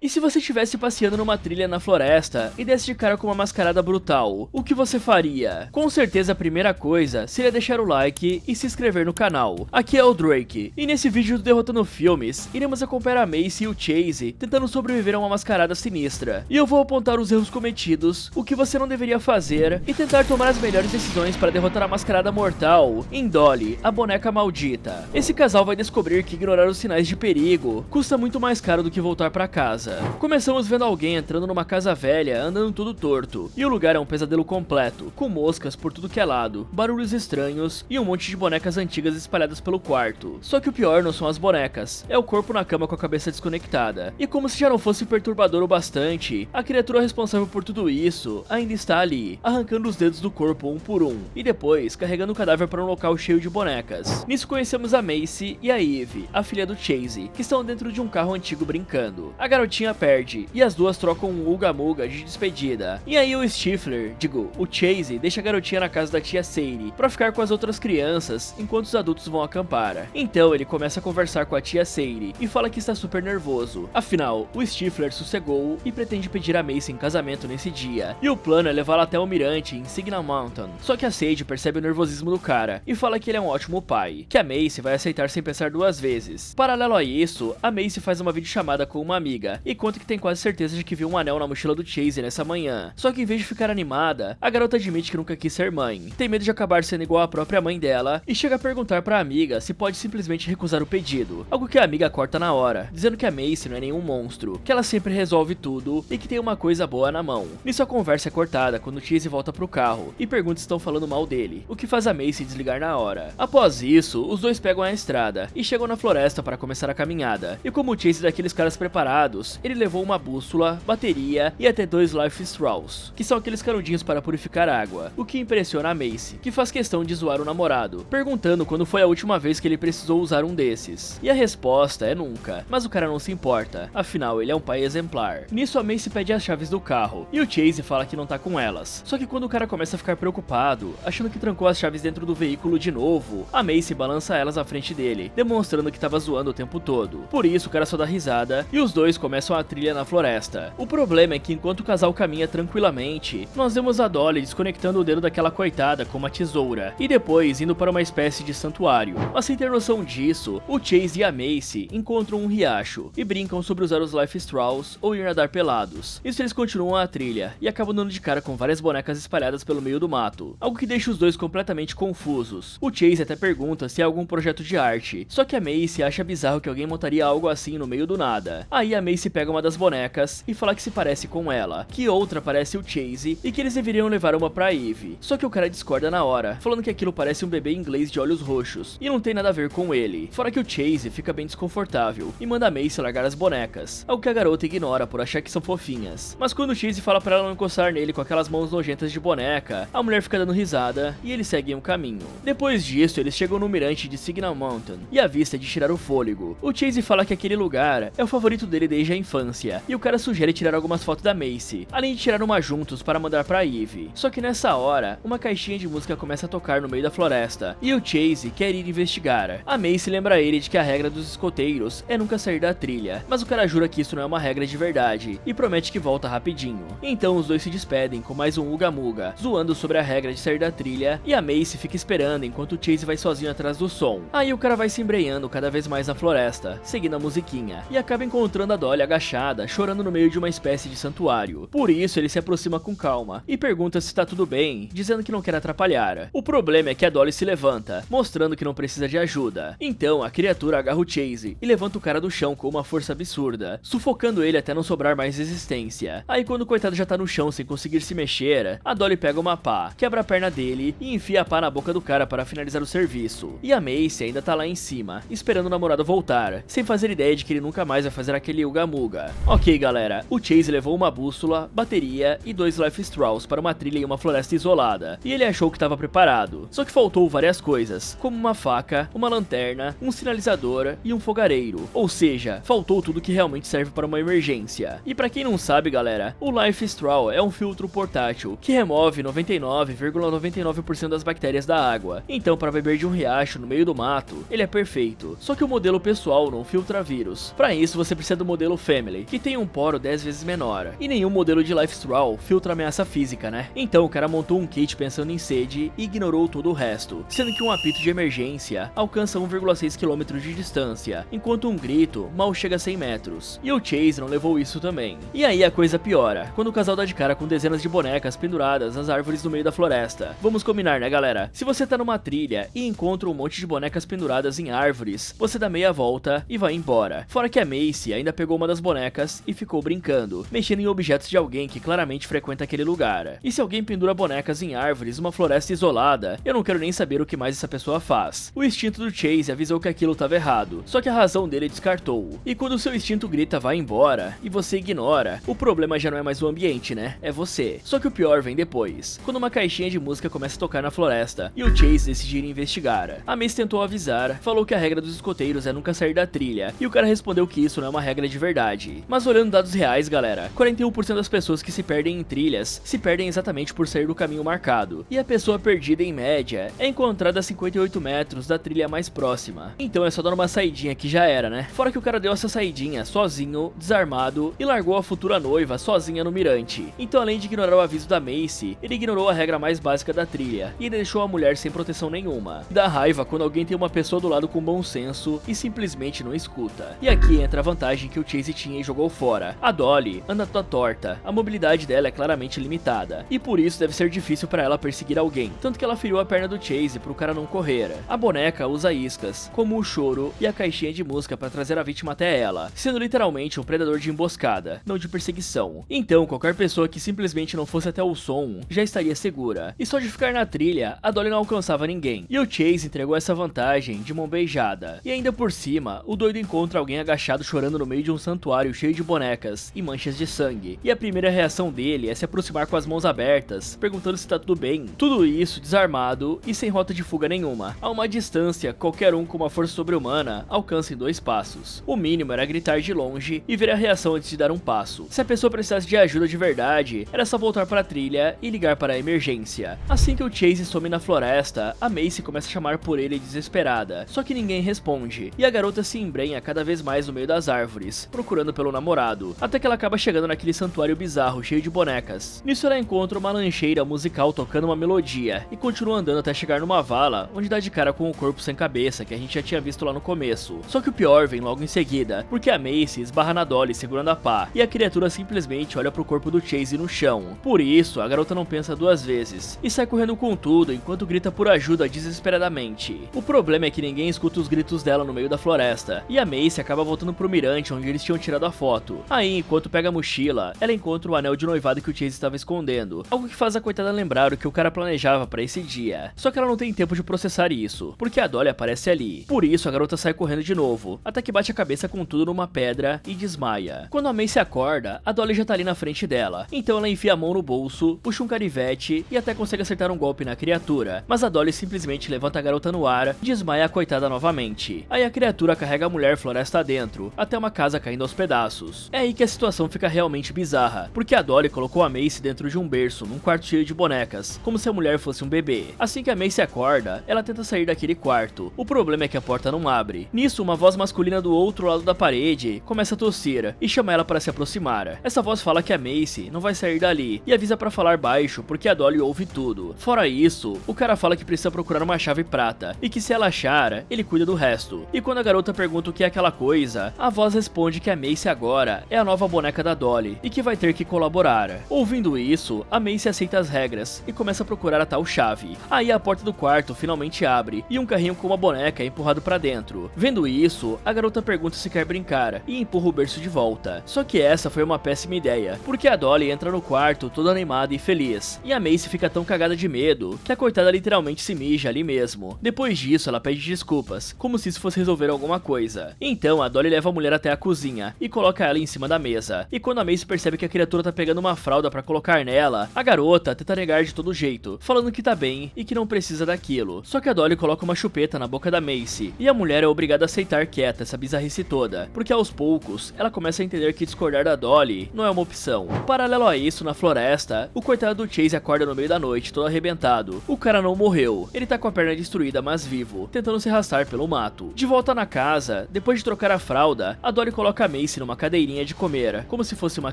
E se você estivesse passeando numa trilha na floresta e desse de cara com uma mascarada brutal, o que você faria? Com certeza a primeira coisa seria deixar o like e se inscrever no canal. Aqui é o Drake, e nesse vídeo do Derrotando Filmes, iremos acompanhar a Macy e o Chase tentando sobreviver a uma mascarada sinistra. E eu vou apontar os erros cometidos, o que você não deveria fazer, e tentar tomar as melhores decisões para derrotar a mascarada mortal em Dolly, a boneca maldita. Esse casal vai descobrir que ignorar os sinais de perigo custa muito mais caro do que voltar para casa. Começamos vendo alguém entrando numa casa velha, andando tudo torto, e o lugar é um pesadelo completo, com moscas por tudo que é lado, barulhos estranhos e um monte de bonecas antigas espalhadas pelo quarto. Só que o pior não são as bonecas, é o corpo na cama com a cabeça desconectada. E como se já não fosse perturbador o bastante, a criatura responsável por tudo isso ainda está ali, arrancando os dedos do corpo um por um, e depois carregando o cadáver para um local cheio de bonecas. Nisso conhecemos a Macy e a Eve, a filha do Chase, que estão dentro de um carro antigo brincando. A garotinha perde, e as duas trocam um Uga Muga de despedida. E aí o o Chase, deixa a garotinha na casa da tia Sadie, pra ficar com as outras crianças, enquanto os adultos vão acampar. Então ele começa a conversar com a tia Sadie, e fala que está super nervoso. Afinal, o Stifler sossegou e pretende pedir a Macy em casamento nesse dia, e o plano é levá-la até o mirante em Signal Mountain. Só que a Sadie percebe o nervosismo do cara, e fala que ele é um ótimo pai, que a Macy vai aceitar sem pensar duas vezes. Paralelo a isso, a Macy faz uma videochamada com uma amiga, e conta que tem quase certeza de que viu um anel na mochila do Chase nessa manhã. Só que em vez de ficar animada, a garota admite que nunca quis ser mãe, tem medo de acabar sendo igual à própria mãe dela, e chega a perguntar pra amiga se pode simplesmente recusar o pedido, algo que a amiga corta na hora, dizendo que a Macy não é nenhum monstro, que ela sempre resolve tudo e que tem uma coisa boa na mão. Nisso a conversa é cortada quando o Chase volta pro carro e pergunta se estão falando mal dele, o que faz a Macy desligar na hora. Após isso, os dois pegam a estrada e chegam na floresta para começar a caminhada, e como o Chase é daqueles caras preparados, ele levou uma bússola, bateria e até 2 Life Straws, que são aqueles canudinhos para purificar água, o que impressiona a Macy, que faz questão de zoar o namorado, perguntando quando foi a última vez que ele precisou usar um desses. E a resposta é nunca, mas o cara não se importa, afinal ele é um pai exemplar. Nisso a Macy pede as chaves do carro, e o Chase fala que não tá com elas, só que quando o cara começa a ficar preocupado, achando que trancou as chaves dentro do veículo de novo, a Macy balança elas à frente dele, demonstrando que tava zoando o tempo todo. Por isso o cara só dá risada, e os dois começam a trilha na floresta. O problema é que enquanto o casal caminha tranquilamente, nós vemos a Dolly desconectando o dedo daquela coitada com uma tesoura, e depois indo para uma espécie de santuário. Mas sem ter noção disso, o Chase e a Macy encontram um riacho, e brincam sobre usar os Life Straws ou ir nadar pelados. Isso eles continuam a trilha, e acabam dando de cara com várias bonecas espalhadas pelo meio do mato, algo que deixa os dois completamente confusos. O Chase até pergunta se é algum projeto de arte, só que a Macy acha bizarro que alguém montaria algo assim no meio do nada. Aí a Macy pega uma das bonecas e fala que se parece com ela, que outra parece o Chase e que eles deveriam levar uma pra Eve. Só que o cara discorda na hora, falando que aquilo parece um bebê inglês de olhos roxos e não tem nada a ver com ele. Fora que o Chase fica bem desconfortável e manda a Macy largar as bonecas, algo que a garota ignora por achar que são fofinhas. Mas quando o Chase fala pra ela não encostar nele com aquelas mãos nojentas de boneca, a mulher fica dando risada e eles seguem o caminho. Depois disso, eles chegam no mirante de Signal Mountain e a vista é de tirar o fôlego. O Chase fala que aquele lugar é o favorito dele desde a infância, e o cara sugere tirar algumas fotos da Macy, além de tirar uma juntos para mandar pra Eve. Só que nessa hora, uma caixinha de música começa a tocar no meio da floresta, e o Chase quer ir investigar. A Macy lembra ele de que a regra dos escoteiros é nunca sair da trilha, mas o cara jura que isso não é uma regra de verdade, e promete que volta rapidinho. Então os dois se despedem com mais um Uga Muga, zoando sobre a regra de sair da trilha, e a Macy fica esperando enquanto o Chase vai sozinho atrás do som. Aí o cara vai se embrenhando cada vez mais na floresta, seguindo a musiquinha, e acaba encontrando a Dolly agachada, chorando no meio de uma espécie de santuário. Por isso ele se aproxima com calma e pergunta se tá tudo bem, dizendo que não quer atrapalhar. O problema é que a Dolly se levanta, mostrando que não precisa de ajuda. Então a criatura agarra o Chase e levanta o cara do chão com uma força absurda, sufocando ele até não sobrar mais resistência. Aí quando o coitado já tá no chão sem conseguir se mexer, a Dolly pega uma pá, quebra a perna dele e enfia a pá na boca do cara para finalizar o serviço. E a Macy ainda tá lá em cima, esperando o namorado voltar, sem fazer ideia de que ele nunca mais vai fazer aquele Uga Muga. Ok galera, o Chase levou uma bússola, bateria e 2 Life Straws para uma trilha em uma floresta isolada, e ele achou que estava preparado. Só que faltou várias coisas, como uma faca, uma lanterna, um sinalizador e um fogareiro. Ou seja, faltou tudo que realmente serve para uma emergência. E pra quem não sabe galera, o Life Straw é um filtro portátil que remove 99,99% das bactérias da água. Então para beber de um riacho no meio do mato, ele é perfeito. Só que o modelo pessoal não filtra vírus. Para isso você precisa do modelo Family, que tem um poro 10 vezes menor, e nenhum modelo de Life Straw filtra ameaça física, né? Então o cara montou um kit pensando em sede e ignorou todo o resto, sendo que um apito de emergência alcança 1,6 km de distância, enquanto um grito mal chega a 100 metros. E o Chase não levou isso também. E aí a coisa piora, quando o casal dá de cara com dezenas de bonecas penduradas nas árvores no meio da floresta. Vamos combinar, né, galera? Se você tá numa trilha e encontra um monte de bonecas penduradas em árvores, você dá meia volta e vai embora. Fora que a Macy ainda pegou uma das bonecas e ficou brincando, mexendo em objetos de alguém que claramente frequenta aquele lugar. E se alguém pendura bonecas em árvores numa floresta isolada, eu não quero nem saber o que mais essa pessoa faz. O instinto do Chase avisou que aquilo estava errado, só que a razão dele descartou. E quando o seu instinto grita vai embora, e você ignora, o problema já não é mais o ambiente, né? É você. Só que o pior vem depois, quando uma caixinha de música começa a tocar na floresta, e o Chase decide ir investigar. A Macy tentou avisar, falou que a regra dos escoteiros é nunca sair da trilha, e o cara respondeu que isso não é uma regra de verdade. Mas olhando dados reais, galera, 41% das pessoas que se perdem em trilhas, se perdem exatamente por sair do caminho marcado, e a pessoa perdida em média é encontrada a 58 metros da trilha mais próxima. Então é só dar uma saidinha que já era, né? Fora que o cara deu essa saidinha sozinho, desarmado, e largou a futura noiva sozinha no mirante. Então além de ignorar o aviso da Macy, ele ignorou a regra mais básica da trilha, e deixou a mulher sem proteção nenhuma. Dá raiva quando alguém tem uma pessoa do lado com bom senso e simplesmente não escuta. E aqui entra a vantagem que o Chase tinha e jogou fora. A Dolly anda toda torta, a mobilidade dela é claramente limitada, e por isso deve ser difícil para ela perseguir alguém, tanto que ela feriu a perna do Chase pro cara não correr. A boneca usa iscas, como o choro e a caixinha de música para trazer a vítima até ela, sendo literalmente um predador de emboscada, não de perseguição. Então qualquer pessoa que simplesmente não fosse até o som já estaria segura, e só de ficar na trilha, a Dolly não alcançava ninguém, e o Chase entregou essa vantagem de mão beijada. E ainda por cima, o doido encontra alguém agachado chorando no meio de um santuário cheio de bonecas e manchas de sangue, e a primeira reação dele é se aproximar com as mãos abertas, perguntando se tá tudo bem. Tudo isso desarmado e sem rota de fuga nenhuma. A uma distância, qualquer um com uma força sobre-humana alcança em 2 passos. O mínimo era gritar de longe e ver a reação antes de dar um passo. Se a pessoa precisasse de ajuda de verdade, era só voltar para a trilha e ligar para a emergência. Assim que o Chase some na floresta, a Macy começa a chamar por ele desesperada, só que ninguém responde, e a garota se embrenha cada vez mais no meio das árvores, procurando pelo namorado, até que ela acaba chegando naquele santuário bizarro cheio de bonecas. Nisso ela encontra uma lancheira musical tocando uma melodia, e continua andando até chegar numa vala, onde dá de cara com o corpo sem cabeça que a gente já tinha visto lá no começo. Só que o pior vem logo em seguida, porque a Macy esbarra na Dolly segurando a pá, e a criatura simplesmente olha pro corpo do Chase no chão. Por isso, a garota não pensa 2 vezes, e sai correndo com tudo enquanto grita por ajuda desesperadamente. O problema é que ninguém escuta os gritos dela no meio da floresta, e a Macy acaba voltando pro mirante onde eles tinham tirado a foto. Aí, enquanto pega a mochila, ela encontra o anel de noivado que o Chase estava escondendo, algo que faz a coitada lembrar o que o cara planejava para esse dia. Só que ela não tem tempo de processar isso, porque a Dolly aparece ali. Por isso, a garota sai correndo de novo, até que bate a cabeça com tudo numa pedra e desmaia. Quando a Macy acorda, a Dolly já tá ali na frente dela, então ela enfia a mão no bolso, puxa um canivete e até consegue acertar um golpe na criatura, mas a Dolly simplesmente levanta a garota no ar e desmaia a coitada novamente. Aí a criatura carrega a mulher floresta adentro, até uma casa caindo aos pedaços. É aí que a situação fica realmente bizarra, porque a Dolly colocou a Macy dentro de um berço, num quarto cheio de bonecas, como se a mulher fosse um bebê. Assim que a Macy acorda, ela tenta sair daquele quarto. O problema é que a porta não abre. Nisso, uma voz masculina do outro lado da parede começa a tossir e chama ela para se aproximar. Essa voz fala que a Macy não vai sair dali e avisa para falar baixo porque a Dolly ouve tudo. Fora isso, o cara fala que precisa procurar uma chave prata e que se ela achar, ele cuida do resto. E quando a garota pergunta o que é aquela coisa, a voz responde que a Macy agora é a nova boneca da Dolly e que vai ter que colaborar. Ouvindo isso, a Macy aceita as regras e começa a procurar a tal chave. Aí a porta do quarto finalmente abre e um carrinho com uma boneca é empurrado pra dentro. Vendo isso, a garota pergunta se quer brincar e empurra o berço de volta. Só que essa foi uma péssima ideia, porque a Dolly entra no quarto toda animada e feliz, e a Macy fica tão cagada de medo que a coitada literalmente se mija ali mesmo. Depois disso, ela pede desculpas, como se isso fosse resolver alguma coisa. Então a Dolly leva a mulher até a cozinha e coloca ela em cima da mesa. E quando a Macy percebe que a criatura tá pegando uma fralda pra colocar nela, a garota tenta negar de todo jeito, falando que tá bem e que não precisa daquilo. Só que a Dolly coloca uma chupeta na boca da Macy, e a mulher é obrigada a aceitar quieta essa bizarrice toda, porque aos poucos ela começa a entender que discordar da Dolly não é uma opção. Paralelo a isso, na floresta, o coitado do Chase acorda no meio da noite, todo arrebentado. O cara não morreu, ele tá com a perna destruída, mas vivo, tentando se arrastar pelo mato. De volta na casa, depois de trocar a fralda, a Dolly coloca a Macy numa cadeirinha de comer, como se fosse uma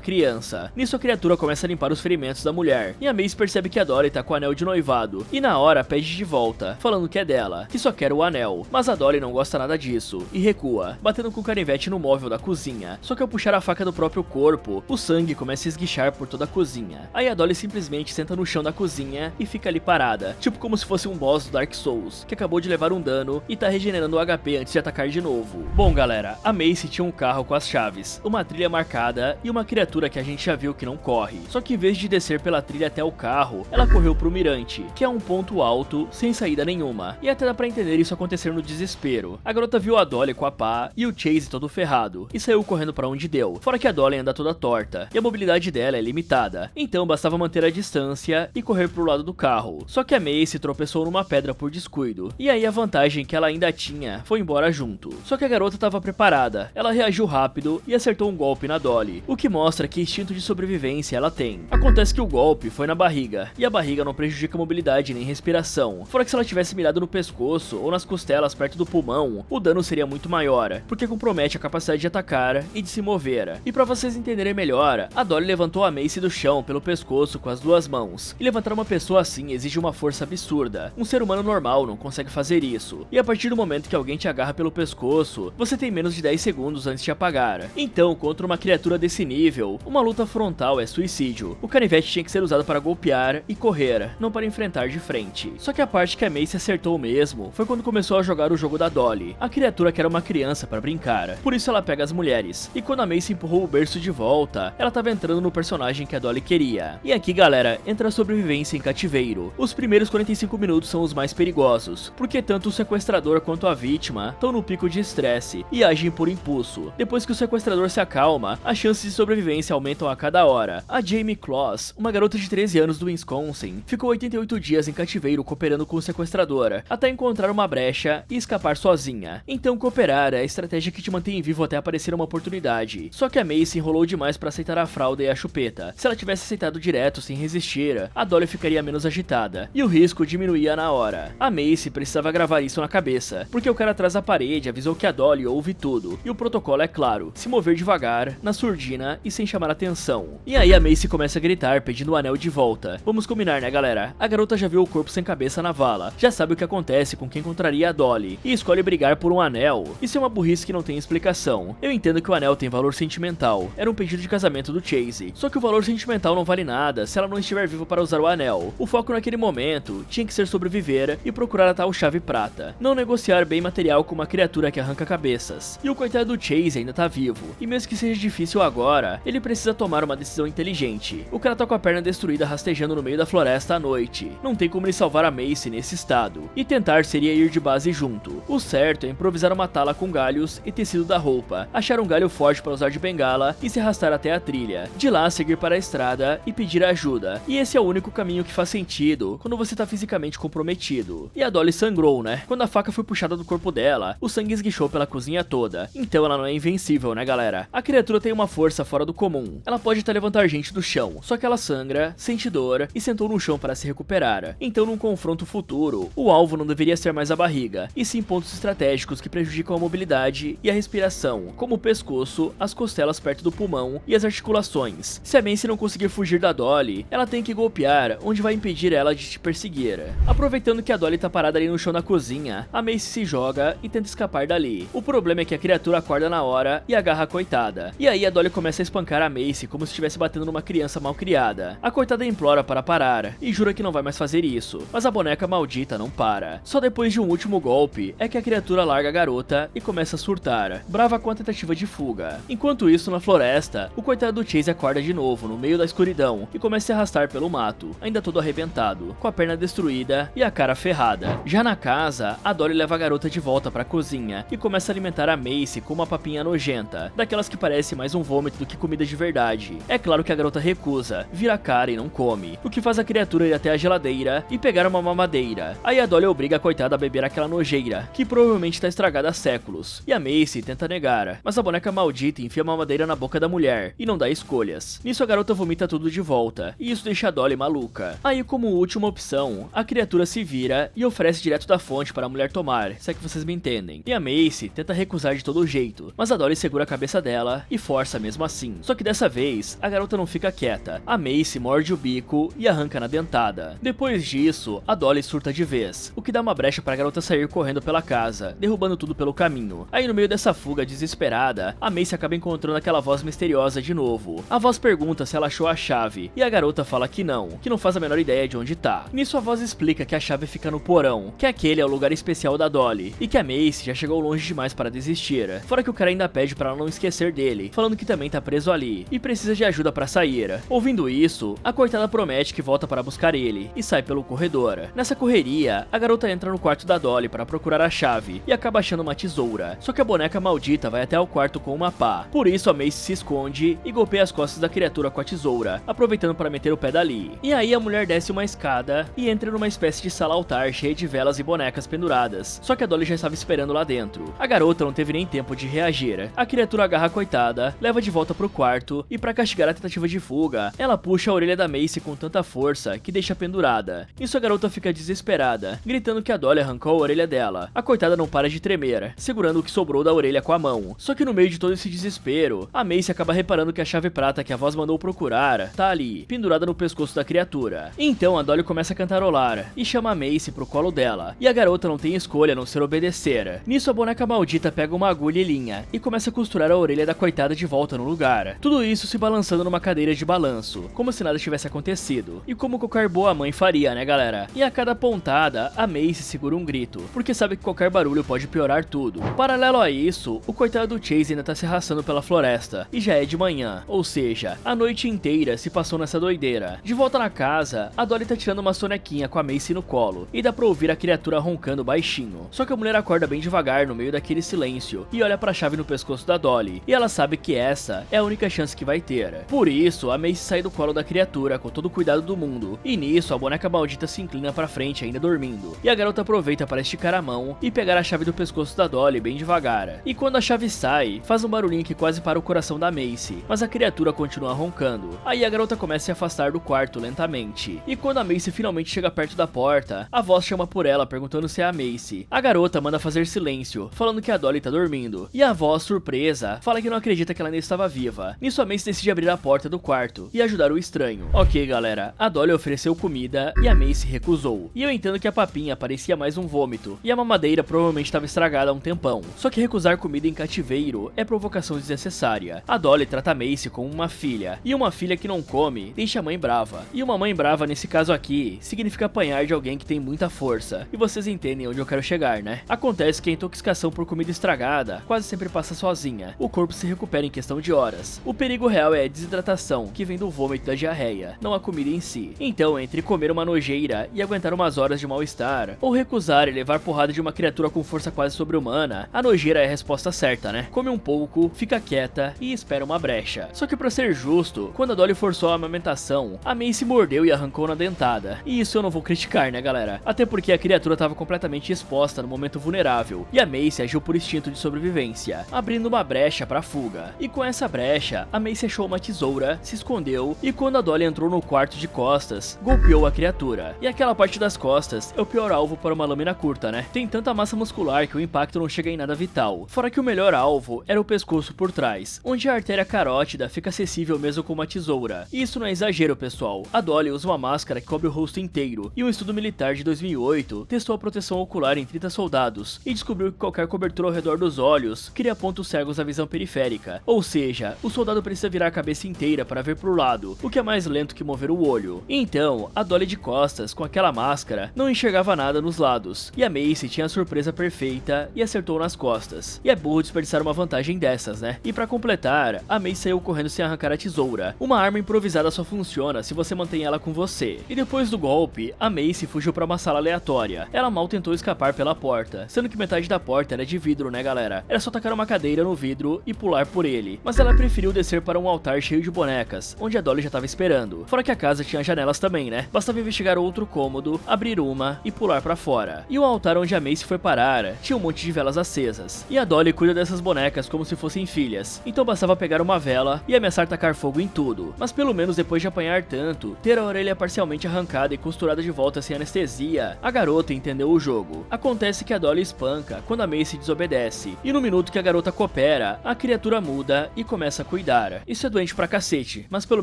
criança. Nisso a criatura começa a limpar os ferimentos da mulher, e a Macy percebe que a Dolly tá com o anel de noivado, e na hora pede de volta, falando que é dela, que só quer o anel. Mas a Dolly não gosta nada disso, e recua, batendo com o canivete no móvel da cozinha. Só que ao puxar a faca do próprio corpo, o sangue começa a esguichar por toda a cozinha. Aí a Dolly simplesmente senta no chão da cozinha e fica ali parada, tipo como se fosse um boss do Dark Souls, que acabou de levar um dano e tá regenerando o HP antes de atacar de novo. Bom galera, a Macy tinha um carro com as chaves, uma trilha marcada e uma criatura que a gente já viu que não corre. Só que em vez de descer pela trilha até o carro, ela correu pro mirante, que é um ponto alto, sem saída nenhuma. E até dá pra entender isso acontecer no desespero. A garota viu a Dolly com a pá e o Chase todo ferrado, e saiu correndo pra onde deu. Fora que a Dolly anda toda torta, e a mobilidade dela é limitada. Então bastava manter a distância e correr pro lado do carro. Só que a Macy tropeçou numa pedra por descuido, e aí a vantagem que ela ainda tinha foi embora junto. Só que a garota estava preparada, ela reagiu rápido e acertou um golpe na Dolly, o que mostra que instinto de sobrevivência ela tem. Acontece que o golpe foi na barriga, e a barriga não prejudica a mobilidade nem respiração. Fora que se ela tivesse mirado no pescoço ou nas costelas perto do pulmão, o dano seria muito maior, porque compromete a capacidade de atacar e de se mover. E pra vocês entenderem melhor, a Dolly levantou a Macy do chão pelo pescoço com as duas mãos, e levantar uma pessoa assim exige uma força absurda. Um ser humano normal não consegue fazer isso, e a partir do momento que alguém te agarra pelo pescoço, você tem menos de 10 segundos antes de apagar. Então, contra uma criatura desse nível, uma luta frontal é suicídio. O canivete tinha que ser usado para golpear e correr, não para enfrentar de frente. Só que a parte que a Macy acertou mesmo foi quando começou a jogar o jogo da Dolly, a criatura que era uma criança para brincar. Por isso ela pega as mulheres, e quando a Macy empurrou o berço de volta, ela tava entrando no personagem que a Dolly queria. E aqui galera, entra a sobrevivência em cativeiro. Os primeiros 45 minutos são os mais perigosos, porque tanto o sequestrador quanto a vítima estão no pico de estresse e agem por impulso. Depois que o sequestrador se acalma, as chances de sobrevivência aumentam a cada hora. A Jamie Claus, uma garota de 13 anos do Wisconsin, ficou 88 dias em cativeiro cooperando com o sequestrador, até encontrar uma brecha e escapar sozinha. Então cooperar é a estratégia que te mantém vivo até aparecer uma oportunidade. Só que a Macy enrolou demais para aceitar a fralda e a chupeta. Se ela tivesse aceitado direto sem resistir, a Dolly ficaria menos agitada, e o risco diminuía na hora. A Macy precisava gravar isso na cabeça, porque o cara atrás da parede avisou que a Dolly ouve tudo, e o protocolo é claro, se mover devagar, na surdina e sem chamar atenção. E aí a Macy começa a gritar pedindo o anel de volta. Vamos combinar né galera, a garota já viu o corpo sem cabeça na vala, já sabe o que acontece com quem encontraria a Dolly, e escolhe brigar por um anel. Isso é uma burrice que não tem explicação. Eu entendo que o anel tem valor sentimental, era um pedido de casamento do Chase, só que o valor sentimental não vale nada se ela não estiver viva para usar o anel. O foco naquele momento tinha que ser sobreviver e procurar a tal chave prata, não negociar bem material com uma criatura que arranca cabeças. E o coitado do Chase ainda tá vivo, e mesmo que seja difícil agora, ele precisa tomar uma decisão inteligente. O cara tá com a perna destruída rastejando no meio da floresta à noite, não tem como ele salvar a Macy nesse estado, e tentar seria ir de base junto. O certo é improvisar uma tala com galhos e tecido da roupa, achar um galho forte para usar de bengala e se arrastar até a trilha. De lá seguir para a estrada e pedir ajuda, e esse é o único caminho que faz sentido quando você tá fisicamente comprometido. E a Dolly sangrou, né? Quando a faca foi puxada do corpo dela, o sangue esguichou pela cozinha toda, então ela não é invencível, né galera? A criatura tem uma força fora do comum, ela pode até levantar gente do chão, só que ela sangra, sente dor e sentou no chão para se recuperar. Então num confronto futuro, o alvo não deveria ser mais a barriga, e sim pontos estratégicos que prejudicam a mobilidade e a respiração, como o pescoço, as costelas perto do pulmão e as articulações. Se a Macy não conseguir fugir da Dolly, ela tem que golpear onde vai impedir ela de te perseguir. Aproveitando que a Dolly tá parada ali no chão da cozinha, a Macy se joga e tenta escapar dali. O problema é que a criatura acorda na hora e agarra a coitada. E aí a Dolly começa a espancar a Macy como se estivesse batendo numa criança mal criada. A coitada implora para parar e jura que não vai mais fazer isso, mas a boneca maldita não para. Só depois de um último golpe é que a criatura larga a garota e começa a surtar, brava com a tentativa de fuga. Enquanto isso, na floresta, o coitado do Chase acorda de novo no meio da escuridão e começa a se arrastar pelo mato, ainda todo arrebentado, com a perna destruída e a cara ferrada. Já na casa, a Dolly leva a garota de volta pra cozinha e começa a alimentar a Macy com uma papinha nojenta, daquelas que parece mais um vômito do que comida de verdade. É claro que a garota recusa, vira a cara e não come, o que faz a criatura ir até a geladeira e pegar uma mamadeira. Aí a Dolly obriga a coitada a beber aquela nojeira, que provavelmente tá estragada há séculos, e a Macy tenta negar, mas a boneca maldita enfia a mamadeira na boca da mulher e não dá escolhas. Nisso a garota vomita tudo de volta, e isso deixa a Dolly maluca. Aí como última opção, a criatura se vira e oferece direto da fonte para a mulher tomar, se é que vocês me entendem. E a Macy tenta recusar de todo jeito, mas a Dolly segura segura a cabeça dela e força mesmo assim. Só que dessa vez, a garota não fica quieta. A Macy morde o bico e arranca na dentada. Depois disso, a Dolly surta de vez, o que dá uma brecha para a garota sair correndo pela casa, derrubando tudo pelo caminho. Aí no meio dessa fuga desesperada, a Macy acaba encontrando aquela voz misteriosa de novo. A voz pergunta se ela achou a chave, e a garota fala que não faz a menor ideia de onde tá. Nisso a voz explica que a chave fica no porão, que aquele é o lugar especial da Dolly, e que a Macy já chegou longe demais para desistir. Fora que o cara ainda pede para ela não esquecer dele, falando que também tá preso ali, e precisa de ajuda para sair. Ouvindo isso, a coitada promete que volta para buscar ele, e sai pelo corredor. Nessa correria, a garota entra no quarto da Dolly para procurar a chave, e acaba achando uma tesoura. Só que a boneca maldita vai até o quarto com uma pá. Por isso a Macy se esconde e golpeia as costas da criatura com a tesoura, aproveitando para meter o pé dali. E aí a mulher desce uma escada e entra numa espécie de sala-altar cheia de velas e bonecas penduradas. Só que a Dolly já estava esperando lá dentro. A garota não teve nem tempo de reagir. A criatura agarra a coitada, leva de volta pro quarto e para castigar a tentativa de fuga, ela puxa a orelha da Macy com tanta força que deixa pendurada. Nisso a garota fica desesperada, gritando que a Dolly arrancou a orelha dela. A coitada não para de tremer, segurando o que sobrou da orelha com a mão. Só que no meio de todo esse desespero, a Macy acaba reparando que a chave prata que a voz mandou procurar tá ali, pendurada no pescoço da criatura. Então a Dolly começa a cantarolar e chama a Macy pro colo dela, e a garota não tem escolha a não ser obedecer. Nisso a boneca maldita pega uma agulha e linha e começa a costurar a orelha da coitada de volta no lugar. Tudo isso se balançando numa cadeira de balanço, como se nada tivesse acontecido. E como qualquer boa mãe faria, né galera? E a cada pontada, a Macy segura um grito, porque sabe que qualquer barulho pode piorar tudo. Paralelo a isso, o coitado do Chase ainda tá se arrastando pela floresta, e já é de manhã, ou seja, a noite inteira se passou nessa doideira. De volta na casa, a Dolly tá tirando uma sonequinha com a Macy no colo, e dá pra ouvir a criatura roncando baixinho. Só que a mulher acorda bem devagar no meio daquele silêncio, e olha pra chave no pescoço da Dolly, e ela sabe que essa é a única chance que vai ter. Por isso, a Macy sai do colo da criatura com todo o cuidado do mundo, e nisso a boneca maldita se inclina pra frente ainda dormindo, e a garota aproveita para esticar a mão e pegar a chave do pescoço da Dolly bem devagar. E quando a chave sai, faz um barulhinho que quase para o coração da Macy, mas a criatura continua roncando. Aí a garota começa a se afastar do quarto lentamente, e quando a Macy finalmente chega perto da porta, a voz chama por ela perguntando se é a Macy. A garota manda fazer silêncio, falando que a Dolly tá dormindo, e a voz, surpresa, fala que não acredita que ela ainda estava viva. Nisso a Macy decide abrir a porta do quarto e ajudar o estranho. Ok galera, a Dolly ofereceu comida e a Macy recusou, e eu entendo que a papinha parecia mais um vômito, e a mamadeira provavelmente estava estragada há um tempão. Só que recusar comida em cativeiro é provocação desnecessária. A Dolly trata a Macy como uma filha, e uma filha que não come deixa a mãe brava. E uma mãe brava nesse caso aqui significa apanhar de alguém que tem muita força, e vocês entendem onde eu quero chegar, né? Acontece que a intoxicação por comida estragada quase sempre passa sozinha, o corpo se recupera em questão de horas. O perigo real é a desidratação, que vem do vômito da diarreia, não a comida em si. Então, entre comer uma nojeira e aguentar umas horas de mal-estar, ou recusar e levar porrada de uma criatura com força quase sobre-humana, a nojeira é a resposta certa, né? Come um pouco, fica quieta e espera uma brecha. Só que pra ser justo, quando a Dolly forçou a amamentação, a Macy mordeu e arrancou na dentada. E isso eu não vou criticar, né galera? Até porque a criatura estava completamente exposta no momento vulnerável, e a Macy agiu por instinto de sobrevivência, abrindo uma brecha pra fuga. E com essa brecha, a Macy achou uma tesoura, se escondeu, e quando a Dolly entrou no quarto de costas, golpeou a criatura. E aquela parte das costas é o pior alvo para uma lâmina curta, né? Tem tanta massa muscular que o impacto não chega em nada vital. Fora que o melhor alvo era o pescoço por trás, onde a artéria carótida fica acessível mesmo com uma tesoura. E isso não é exagero, pessoal. A Dolly usa uma máscara que cobre o rosto inteiro, e um estudo militar de 2008 testou a proteção ocular em 30 soldados, e descobriu que qualquer cobertura ao redor dos olhos cria pontos cegos à visão periférica. Ou seja, o soldado precisa virar a cabeça inteira para ver pro lado, o que é mais lento que mover o olho. Então, a Dolly de costas, com aquela máscara, não enxergava nada nos lados, e a Macy tinha a surpresa perfeita e acertou nas costas. E é burro desperdiçar uma vantagem dessas, né? E pra completar, a Macy saiu correndo sem arrancar a tesoura. Uma arma improvisada só funciona se você mantém ela com você. E depois do golpe, a Macy fugiu pra uma sala aleatória. Ela mal tentou escapar pela porta, sendo que metade da porta era de vidro, né galera? Era só tacar uma cadeira no vidro e pular por ele. Mas ela preferiu descer para um altar cheio de bonecas, onde a Dolly já tava esperando. Fora que a casa tinha janelas também, né? Bastava investigar outro cômodo, abrir uma e pular pra fora. E o altar onde a Macy foi parar tinha um monte de velas acesas. E a Dolly cuida dessas bonecas como se fossem filhas. Então bastava pegar uma vela e ameaçar tacar fogo em tudo. Mas pelo menos depois de apanhar tanto, ter a orelha parcialmente arrancada e costurada de volta sem anestesia, a garota entendeu o jogo. Acontece que a Dolly espanca quando a Macy desobedece. E no minuto que a garota coopera espera, a criatura muda e começa a cuidar. Isso é doente pra cacete, mas pelo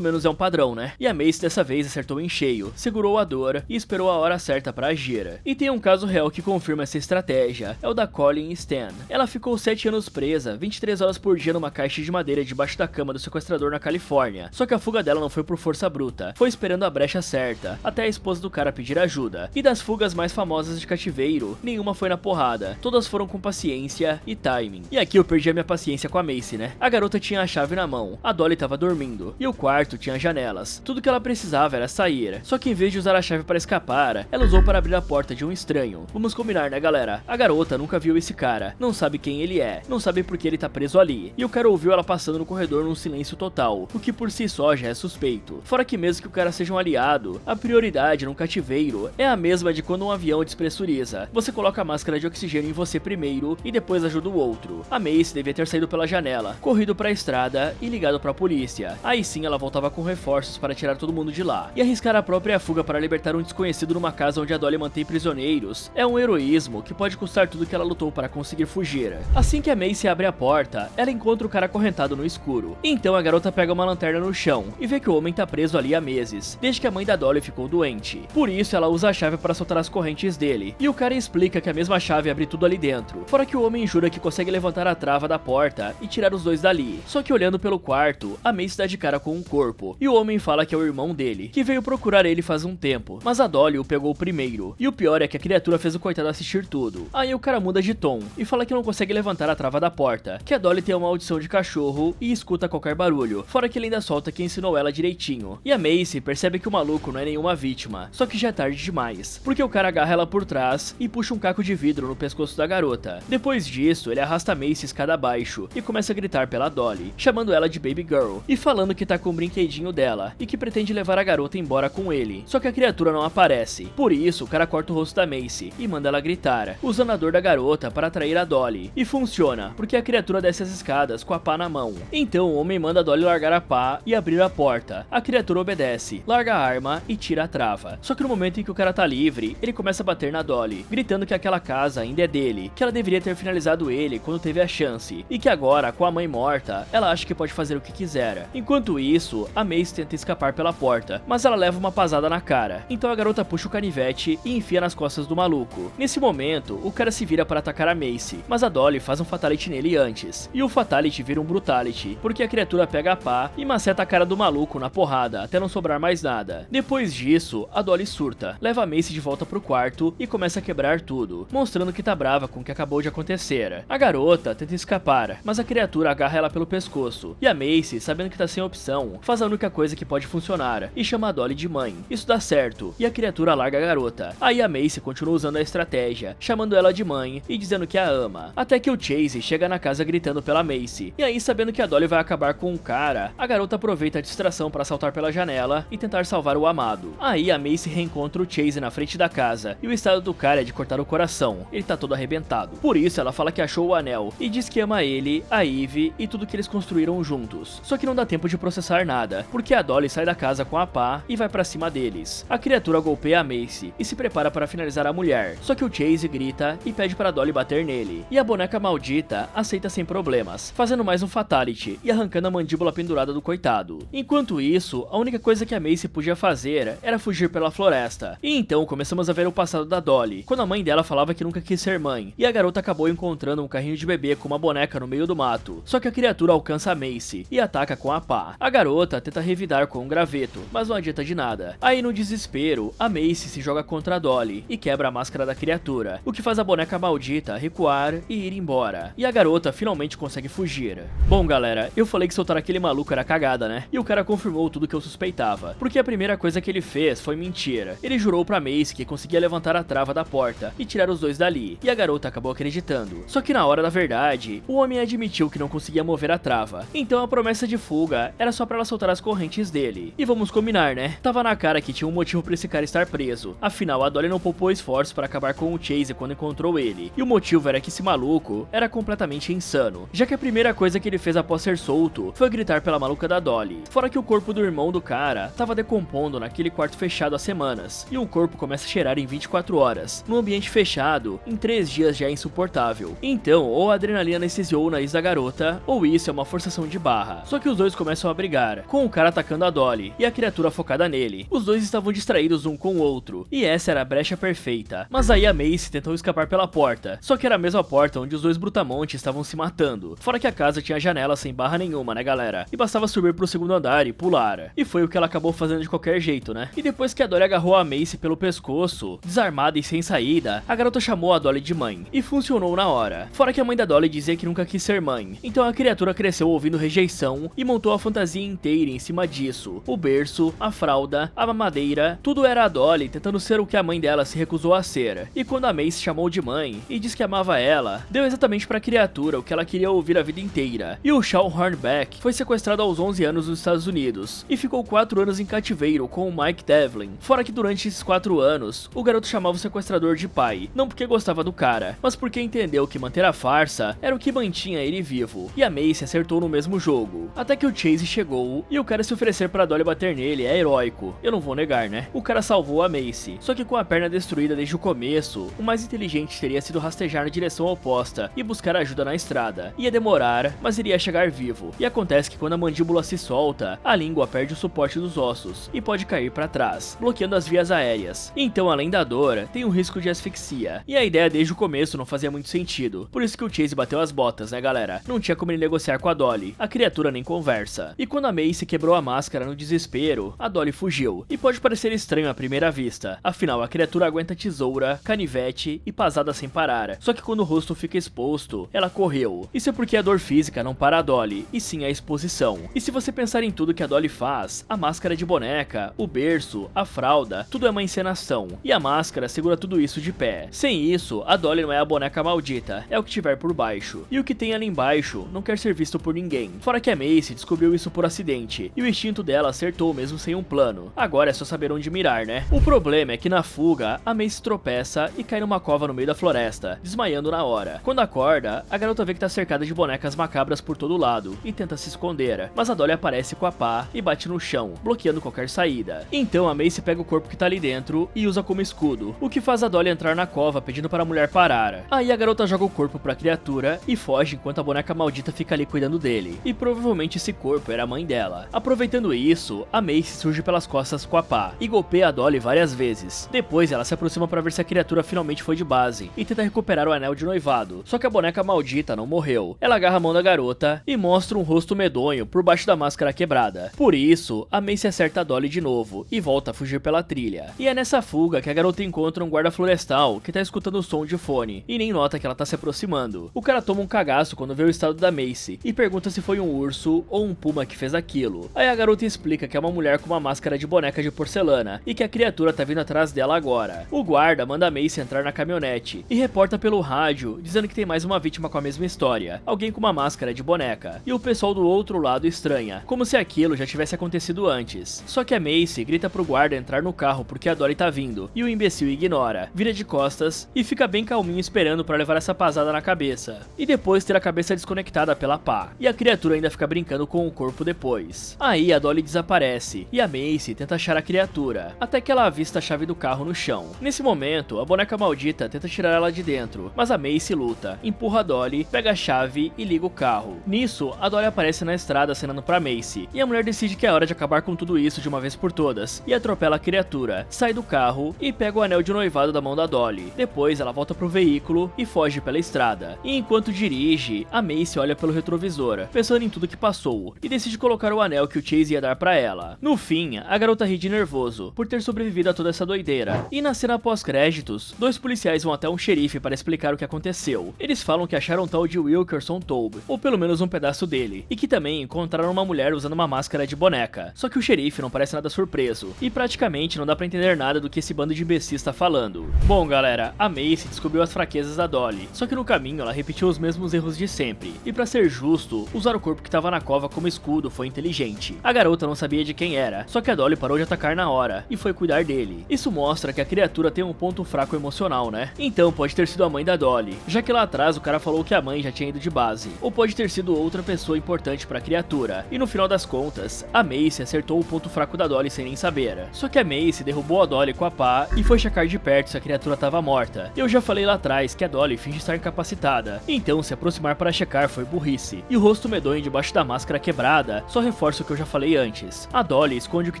menos é um padrão, né? E a Macy dessa vez acertou em cheio, segurou a dor e esperou a hora certa pra agir. E tem um caso real que confirma essa estratégia, é o da Colleen Stan. Ela ficou 7 anos presa, 23 horas por dia numa caixa de madeira debaixo da cama do sequestrador na Califórnia. Só que a fuga dela não foi por força bruta, foi esperando a brecha certa, até a esposa do cara pedir ajuda. E das fugas mais famosas de cativeiro, nenhuma foi na porrada, todas foram com paciência e timing. E aqui eu perdi a minha paciência com a Macy, né? A garota tinha a chave na mão, a Dolly tava dormindo, e o quarto tinha janelas. Tudo que ela precisava era sair, só que em vez de usar a chave para escapar, ela usou para abrir a porta de um estranho. Vamos combinar, né, galera? A garota nunca viu esse cara, não sabe quem ele é, não sabe por que ele tá preso ali, e o cara ouviu ela passando no corredor num silêncio total, o que por si só já é suspeito. Fora que mesmo que o cara seja um aliado, a prioridade num cativeiro é a mesma de quando um avião despressuriza. Você coloca a máscara de oxigênio em você primeiro e depois ajuda o outro. A Macy devia ter saído pela janela, corrido pra estrada e ligado pra polícia. Aí sim ela voltava com reforços para tirar todo mundo de lá. E arriscar a própria fuga para libertar um desconhecido numa casa onde a Dolly mantém prisioneiros é um heroísmo que pode custar tudo que ela lutou para conseguir fugir. Assim que a Macy abre a porta, ela encontra o cara acorrentado no escuro. Então a garota pega uma lanterna no chão e vê que o homem tá preso ali há meses, desde que a mãe da Dolly ficou doente. Por isso ela usa a chave para soltar as correntes dele, e o cara explica que a mesma chave abre tudo ali dentro. Fora que o homem jura que consegue levantar a trava da porta e tirar os dois dali. Só que olhando pelo quarto, a Macy dá de cara com um corpo, e o homem fala que é o irmão dele, que veio procurar ele faz um tempo, mas a Dolly o pegou primeiro. E o pior é que a criatura fez o coitado assistir tudo. Aí o cara muda de tom e fala que não consegue levantar a trava da porta, que a Dolly tem uma audição de cachorro e escuta qualquer barulho, fora que ele ainda solta quem ensinou ela direitinho. E a Macy percebe que o maluco não é nenhuma vítima, só que já é tarde demais, porque o cara agarra ela por trás e puxa um caco de vidro no pescoço da garota. Depois disso, ele arrasta a Macy escada abaixo e começa a gritar pela Dolly, chamando ela de Baby Girl e falando que tá com o brinquedinho dela e que pretende levar a garota embora com ele. Só que a criatura não aparece. Por isso, o cara corta o rosto da Macy e manda ela gritar, usando a dor da garota para atrair a Dolly. E funciona, porque a criatura desce as escadas com a pá na mão. Então o homem manda a Dolly largar a pá e abrir a porta. A criatura obedece, larga a arma e tira a trava. Só que no momento em que o cara tá livre, ele começa a bater na Dolly, gritando que aquela casa ainda é dele, que ela deveria ter finalizado ele quando teve a chance, e que agora, com a mãe morta, ela acha que pode fazer o que quiser. Enquanto isso, a Macy tenta escapar pela porta, mas ela leva uma pasada na cara. Então a garota puxa o canivete e enfia nas costas do maluco. Nesse momento, o cara se vira para atacar a Macy, mas a Dolly faz um fatality nele antes. E o fatality vira um brutality, porque a criatura pega a pá e maceta a cara do maluco na porrada, até não sobrar mais nada. Depois disso, a Dolly surta, leva a Macy de volta pro quarto e começa a quebrar tudo, mostrando que tá brava com o que acabou de acontecer. A garota tenta escapar, mas a criatura agarra ela pelo pescoço, e a Macy, sabendo que tá sem opção, faz a única coisa que pode funcionar, e chama a Dolly de mãe. Isso dá certo, e a criatura larga a garota. Aí a Macy continua usando a estratégia, chamando ela de mãe e dizendo que a ama, até que o Chase chega na casa gritando pela Macy. E aí, sabendo que a Dolly vai acabar com o cara, a garota aproveita a distração para saltar pela janela e tentar salvar o amado. Aí a Macy reencontra o Chase na frente da casa, e o estado do cara é de cortar o coração, ele tá todo arrebentado. Por isso ela fala que achou o anel, e diz que ama ele, a Eve e tudo que eles construíram juntos. Só que não dá tempo de processar nada, porque a Dolly sai da casa com a pá e vai pra cima deles. A criatura golpeia a Macy e se prepara para finalizar a mulher, só que o Chase grita e pede para Dolly bater nele, e a boneca maldita aceita sem problemas, fazendo mais um fatality e arrancando a mandíbula pendurada do coitado. Enquanto isso, a única coisa que a Macy podia fazer era fugir pela floresta. E então começamos a ver o passado da Dolly, quando a mãe dela falava que nunca quis ser mãe, e a garota acabou encontrando um carrinho de bebê com uma boneca no meio do mato. Só que a criatura alcança a Macy e ataca com a pá. A garota tenta revidar com um graveto, mas não adianta de nada. Aí no desespero, a Macy se joga contra a Dolly e quebra a máscara da criatura, o que faz a boneca maldita recuar e ir embora. E a garota finalmente consegue fugir. Bom galera, eu falei que soltar aquele maluco era cagada, né? E o cara confirmou tudo que eu suspeitava, porque a primeira coisa que ele fez foi mentir. Ele jurou pra Macy que conseguia levantar a trava da porta e tirar os dois dali, e a garota acabou acreditando. Só que na hora da verdade, o homem admitiu que não conseguia mover a trava, então a promessa de fuga era só pra ela soltar as correntes dele. E vamos combinar, né? Tava na cara que tinha um motivo pra esse cara estar preso, afinal a Dolly não poupou esforço para acabar com o Chase quando encontrou ele, e o motivo era que esse maluco era completamente insano, já que a primeira coisa que ele fez após ser solto foi gritar pela maluca da Dolly. Fora que o corpo do irmão do cara tava decompondo naquele quarto fechado há semanas, e um corpo começa a cheirar em 24 horas, num ambiente fechado, em 3 dias já é insuportável. Então, ou a adrenalina nesses desviou o nariz da garota, ou isso é uma forçação de barra. Só que os dois começam a brigar, com o cara atacando a Dolly e a criatura focada nele. Os dois estavam distraídos um com o outro, e essa era a brecha perfeita. Mas aí a Macy tentou escapar pela porta, só que era a mesma porta onde os dois brutamontes estavam se matando. Fora que a casa tinha janela sem barra nenhuma, né galera? E bastava subir pro segundo andar e pular. E foi o que ela acabou fazendo de qualquer jeito, né? E depois que a Dolly agarrou a Macy pelo pescoço, desarmada e sem saída, a garota chamou a Dolly de mãe. E funcionou na hora. Fora que a mãe da Dolly dizia que nunca quis ser mãe. Então a criatura cresceu ouvindo rejeição e montou a fantasia inteira em cima disso. O berço, a fralda, a mamadeira, tudo era a Dolly tentando ser o que a mãe dela se recusou a ser. E quando a Macy chamou de mãe e disse que amava ela, deu exatamente pra criatura o que ela queria ouvir a vida inteira. E o Sean Hornbeck foi sequestrado aos 11 anos nos Estados Unidos e ficou 4 anos em cativeiro com o Mike Devlin. Fora que durante esses 4 anos, o garoto chamava o sequestrador de pai, não porque gostava do cara, mas porque entendeu que manter a farsa era o que mantinha ele vivo. E a Macy acertou no mesmo jogo. Até que o Chase chegou e o cara se oferecer pra Dolly bater nele é heróico. Eu não vou negar, né? O cara salvou a Macy, só que com a perna destruída desde o começo, o mais inteligente teria sido rastejar na direção oposta e buscar ajuda na estrada. Ia demorar, mas iria chegar vivo. E acontece que quando a mandíbula se solta, a língua perde o suporte dos ossos e pode cair pra trás, bloqueando as vias aéreas. Então, além da dor, tem o risco de asfixia. E a ideia desde o começo não fazia muito sentido. Por isso que o Chase bateu as botas, né galera? Não tinha como ele negociar com a Dolly. A criatura nem conversa. E quando a Macy quebrou a máscara no desespero, a Dolly fugiu. E pode parecer estranho à primeira vista. Afinal, a criatura aguenta tesoura, canivete e pasada sem parar. Só que quando o rosto fica exposto, ela correu. Isso é porque a dor física não para a Dolly, e sim a exposição. E se você pensar em tudo que a Dolly faz, a máscara de boneca, o berço, a fralda, tudo é uma encenação. E a máscara segura tudo isso de pé. Sem isso, a Dolly não é a boneca maldita, é o que tiver por baixo. E o que tem ali embaixo não quer ser visto por ninguém. Fora que a Macy descobriu isso por acidente, e o instinto dela acertou mesmo sem um plano. Agora é só saber onde mirar, né? O problema é que na fuga, a Macy tropeça e cai numa cova no meio da floresta, desmaiando na hora. Quando acorda, a garota vê que tá cercada de bonecas macabras por todo lado e tenta se esconder, mas a Dolly aparece com a pá e bate no chão, bloqueando qualquer saída. Então a Macy pega o corpo que tá ali dentro e usa como escudo, o que faz a Dolly entrar na cova pedindo para a mulher parar. Aí a garota joga o corpo pra criatura e foge enquanto a boneca maldita fica ali cuidando dele. E provavelmente esse corpo era a mãe dela. Aproveitando isso, a Macy surge pelas costas com a pá e golpeia a Dolly várias vezes. Depois ela se aproxima para ver se a criatura finalmente foi de base e tenta recuperar o anel de noivado. Só que a boneca maldita não morreu. Ela agarra a mão da garota e mostra um rosto medonho por baixo da máscara quebrada. Por isso, a Macy acerta a Dolly de novo e volta a fugir pela trilha. E é nessa fuga que a garota encontra um guarda florestal que tá escutando o som de fone e nem nota que ela tá se aproximando. O cara toma um cagaço quando vê o estado da Macy e pergunta se foi um urso ou um puma que fez aquilo. Aí a garota explica que é uma mulher com uma máscara de boneca de porcelana e que a criatura tá vindo atrás dela agora. O guarda manda a Macy entrar na caminhonete e reporta pelo rádio dizendo que tem mais uma vítima com a mesma história, alguém com uma máscara de boneca. E o pessoal do outro lado estranha, como se aquilo já tivesse acontecido antes. Só que a Macy grita pro guarda entrar no carro porque a Dolly tá vindo, e o imbecil ignora, vira de costas e fica bem calminho esperando pra levar essa pasada na cabeça. E depois ter a cabeça desconectada pela pá. E a criatura ainda fica brincando com o corpo depois. Aí a Dolly desaparece e a Macy tenta achar a criatura, até que ela avista a chave do carro no chão. Nesse momento, a boneca maldita tenta tirar ela de dentro, mas a Macy luta, empurra a Dolly, pega a chave e liga o carro. Nisso, a Dolly aparece na estrada acenando pra Macy, e a mulher decide que é hora de acabar com tudo isso de uma vez por todas, e atropela a criatura, sai do carro e pega o anel de noivado da mão da Dolly. Depois ela volta pro veículo e foge pela estrada. E enquanto dirige, a Macy olha pelo retrovisor, pensando em tudo que passou, e decide colocar o anel que o Chase ia dar pra ela. No fim, a garota ri de nervoso por ter sobrevivido a toda essa doideira. E na cena pós-créditos, 2 policiais vão até um xerife para explicar o que aconteceu. Eles falam que acharam um tal de Wilkerson Taube, ou pelo menos um pedaço dele, e que também encontraram uma mulher usando uma máscara de boneca. Só que o xerife não parece nada surpreso, e praticamente não dá pra entender nada do que esse bando de imbecis tá falando. Bom galera, a Macy descobriu as fraquezas da Dolly, só que no caminho ela repetiu os mesmos erros de sempre. E pra ser justo, usar o corpo que tava na cova como escudo foi inteligente. A garota não sabia de quem era, só que a Dolly parou de atacar na hora, e foi cuidar dele. Isso mostra que a criatura tem um ponto fraco emocional, né? Então pode ter sido a mãe da Dolly, já que lá atrás o cara falou que a mãe já tinha ido de base. Ou pode ter sido outra pessoa importante pra criatura. E no final das contas, a Macy acertou o ponto fraco da Dolly sem nem saber. Só que a Macy derrubou a Dolly com a pá e foi checar de perto se a criatura tava morta. Eu já falei lá atrás que a Dolly finge estar incapacitada, então se aproximar para checar foi burrice, e o rosto medonho debaixo da máscara quebrada só reforça o que eu já falei antes. A Dolly esconde o que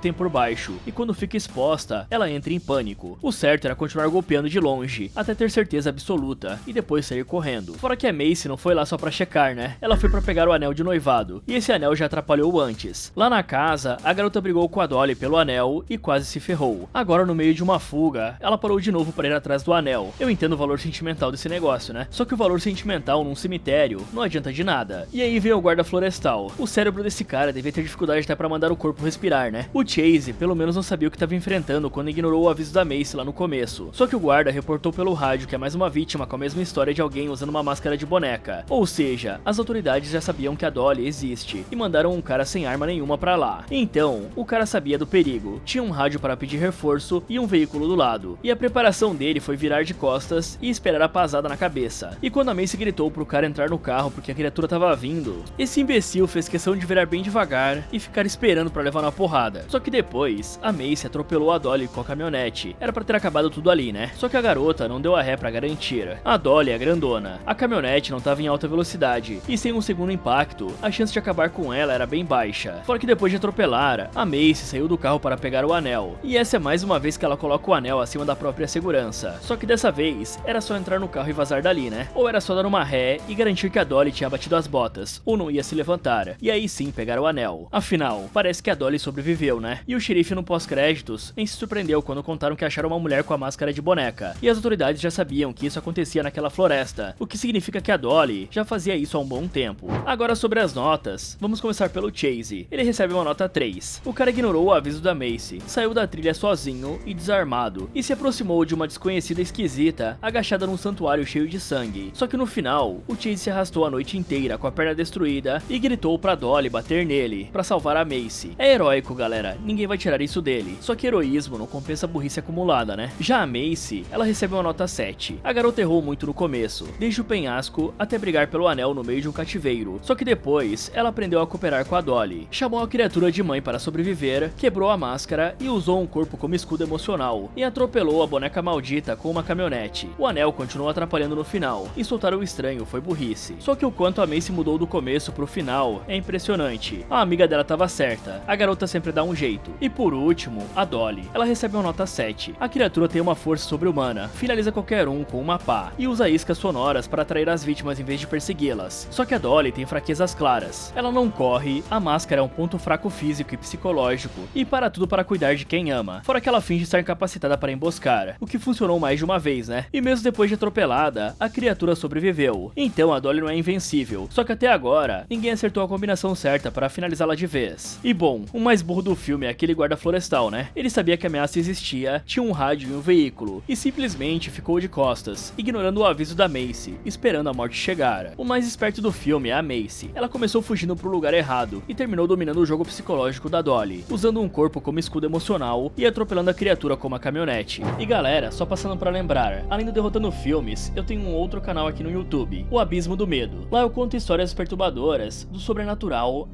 tem por baixo, e quando fica exposta, ela entra em pânico. O certo era continuar golpeando de longe, até ter certeza absoluta, e depois sair correndo. Fora que a Macy não foi lá só pra checar, né? Ela foi pra pegar o anel de noivado, e esse anel já atrapalhou antes. Lá na casa, a garota brigou com a Dolly pelo anel e quase se ferrou. Agora, no meio de uma fuga, ela parou de novo pra ir atrás do anel. Eu entendo o valor sentimental desse negócio, né? Só que o valor sentimental num cemitério não adianta de nada. E aí vem o guarda florestal. O cérebro desse cara devia ter dificuldade até pra mandar o corpo respirar, né? O Chase, pelo menos, não sabia o que estava enfrentando quando ignorou o aviso da Macy lá no começo. Só que o guarda reportou pelo rádio que é mais uma vítima com a mesma história de alguém usando uma máscara de boneca. Ou seja, as autoridades já sabiam que a Dolly existe e mandaram um cara sem arma nenhuma pra lá. Então, o cara sabia do perigo, tinha um rádio para pedir reforço e um veículo do lado. E a preparação dele foi virar de costas e esperar a pasada na cabeça. E quando a Macy gritou pro cara entrar no carro porque a criatura tava vindo, esse imbecil fez questão de virar bem devagar e ficar esperando pra levar uma porrada. Só que depois, a Macy atropelou a Dolly com a caminhonete. Era pra ter acabado tudo ali, né? Só que a garota não deu a ré pra garantir. A Dolly é grandona, a caminhonete não tava em alta velocidade, e sem um segundo impacto, a chance de acabar com ela era bem baixa. Fora que depois de atropelar, a Macy saiu do carro para pegar o anel. E essa é mais uma vez que ela coloca o anel acima da própria segurança. Só que dessa vez, era só entrar no carro e vazar dali, né? Ou era só dar uma ré e garantir que a Dolly tinha batido as botas, ou não ia se levantar, e aí sim pegar o anel. Afinal, parece que a Dolly sobreviveu, né? E o xerife no pós-créditos nem se surpreendeu quando contaram que acharam uma mulher com a máscara de boneca. E as autoridades já sabiam que isso acontecia naquela floresta, o que significa que a Dolly já fazia isso há um bom tempo. Agora sobre as notas, vamos começar pelo Chase. Ele recebe uma nota 3. O cara ignorou o aviso da Macy, saiu da trilha sozinho e desarmado, e se aproximou de uma desconhecida esquisita, agachada num santuário cheio de sangue. Só que no final, o Chase se arrastou a noite inteira com a perna destruída e gritou pra Dolly bater nele, pra salvar a Macy. É heróico, galera, ninguém vai tirar isso dele. Só que heroísmo não compensa a burrice acumulada, né? Já a Macy, ela recebe uma nota 7. A garota errou muito no começo, desde o penhasco até brigar pelo anel no meio de um cativeiro. Só que depois, ela aprendeu a cooperar com a Dolly. Chamou a criatura de mãe para sobreviver, quebrou a máscara e usou um corpo como escudo emocional, e atropelou a boneca maldita com uma caminhonete. O anel continuou atrapalhando no final, e soltar o estranho foi burrice. Só que o quanto a Macy mudou do começo pro final é impressionante. A amiga dela tava certa, a garota sempre dá um jeito. E por último, a Dolly. Ela recebe uma nota 7. A criatura tem uma força sobre-humana, finaliza qualquer um com uma pá, e usa iscas sonoras para atrair as vítimas em vez de persegui-las. Só que a Dolly tem fraquezas claras. Ela não corre, a máscara é um ponto fraco físico e psicológico, e para tudo para cuidar de quem ama. Fora que ela finge estar incapacitada para emboscar, o que funcionou mais de uma vez, né? E mesmo depois de atropelada, a criatura sobreviveu. Então a Dolly não é invencível. Só que até agora, ninguém acertou a combinação certa para finalizá-la de vez. E bom, o mais burro do filme é aquele guarda florestal, né? Ele sabia que a ameaça existia, tinha um rádio e um veículo, e simplesmente ficou de costas, ignorando o aviso da Macy, esperando a morte chegar. O mais esperto do filme é a Macy. Ela começou fugindo pro lugar errado e terminou dominando o jogo psicológico da Dolly, usando um corpo como escudo emocional e atropelando a criatura com uma caminhonete. E galera, só passando pra lembrar, além do Derrotando Filmes, eu tenho um outro canal aqui no YouTube, o Abismo do Medo. Lá eu conto histórias perturbadoras, do sobrenatural.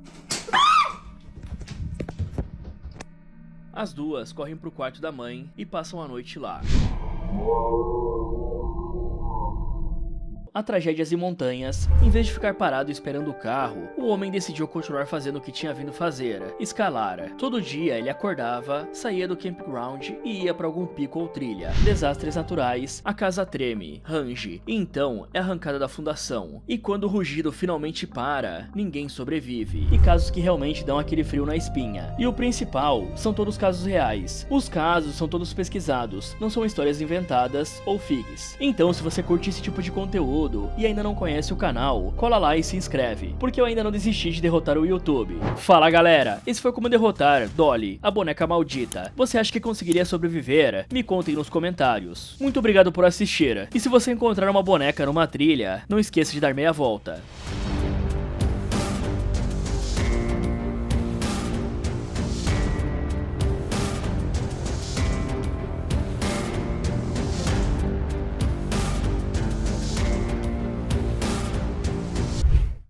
As duas correm pro quarto da mãe e passam a noite lá. a tragédias em montanhas, em vez de ficar parado esperando o carro, o homem decidiu continuar fazendo o que tinha vindo fazer, escalar. Todo dia ele acordava, saía do campground e ia para algum pico ou trilha. Desastres naturais, a casa treme, range, e então é arrancada da fundação. E quando o rugido finalmente para, ninguém sobrevive. E casos que realmente dão aquele frio na espinha. E o principal, são todos casos reais. Os casos são todos pesquisados, não são histórias inventadas ou figs. Então se você curte esse tipo de conteúdo e ainda não conhece o canal, cola lá e se inscreve, porque eu ainda não desisti de derrotar o YouTube. Fala galera, esse foi como derrotar Dolly, a boneca maldita. Você acha que conseguiria sobreviver? Me contem nos comentários. Muito obrigado por assistir, e se você encontrar uma boneca numa trilha, não esqueça de dar meia volta.